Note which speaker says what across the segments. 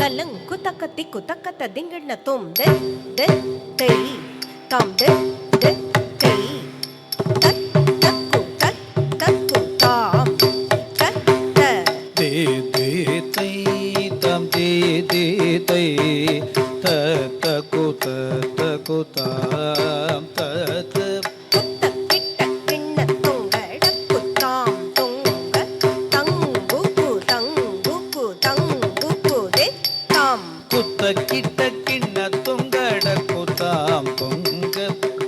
Speaker 1: தலங்கு தக்கத்தி குத்தக்கத்த திங்கண்ண தோம் தை தாம் தை தக் தக்கு தக் தக்கு தாம் தத்த
Speaker 2: தே தே தை தாம் தே தே தை தக்கு தக்கு தாம் தத்த கிட்ட கிண்ண தொங்கட குதாம் தொங்க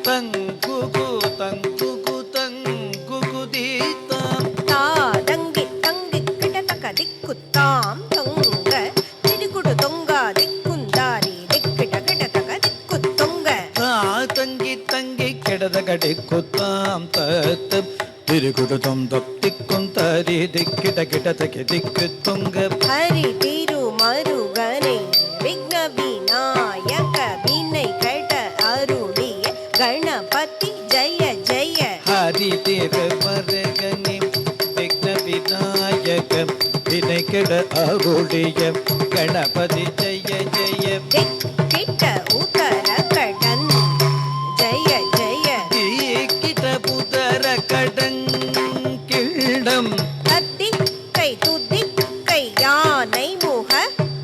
Speaker 2: தங்குகு தங்குகு தங்குகு தீதாம்
Speaker 1: தாதங்கி தங்கி கிட்ட தக்க திக்குத்தாம் தொங்க திடுகுடு தொங்கா திக்குந்தாரி திக்கிட்ட கிட்ட தக்க திக்கு தொங்க
Speaker 2: தங்கி தங்கி கிடத கடி குத்தாம் தத்து திடுகுடு தொம் திக்குந்தாரி திக்கிட்ட கிட்ட தக்கி திக்கு தொங்க
Speaker 1: ஹரி திரு மருகனை விக்ன விநாயக வினை கட அருளிய கணபதி ஜய ஜய
Speaker 2: ஹரி திரு மருகனே விக்ன விநாயக வினை கட அருளிய கணபதி ஜய ஜய
Speaker 1: திக்கிட்ட உதர கடன் ஜய ஜய
Speaker 2: திக்கிட்ட புதர கடன் கிடம்
Speaker 1: திக்கை துதிக்கை யானை முக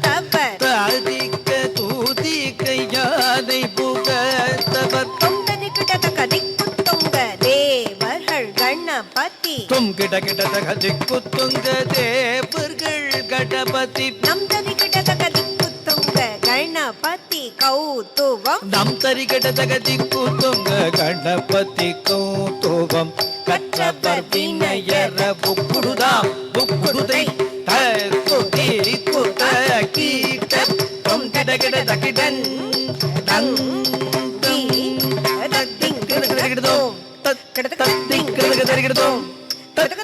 Speaker 1: தவர்
Speaker 2: தாதிக்க தூதிக்க யானை புகழ்த்தவர்
Speaker 1: தொங்கதிக்கிட்ட திக்கு தொங்க தேவர்கள் கணபதி
Speaker 2: தும் கிட்ட கிட்ட தகதிக்கு தொங்க தேவர்கள் கணபதி
Speaker 1: நம் ததிக்கிட்ட திக்கு தொங்க கணபதி கௌதுவம்
Speaker 2: நம் தரி கிட்ட தகதிக்கு தொங்க கணபதி கௌதுவம் கற்றவர் வினயர புக்குடுதாம் புக்குடுதை தகுதி குத கீட்ட தும் கிட்ட கிட்ட தகிடன் தங்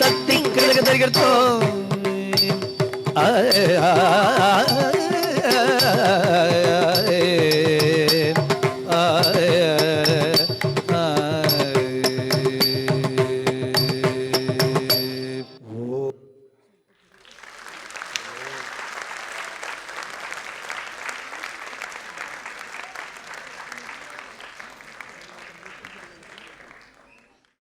Speaker 2: தத்திங்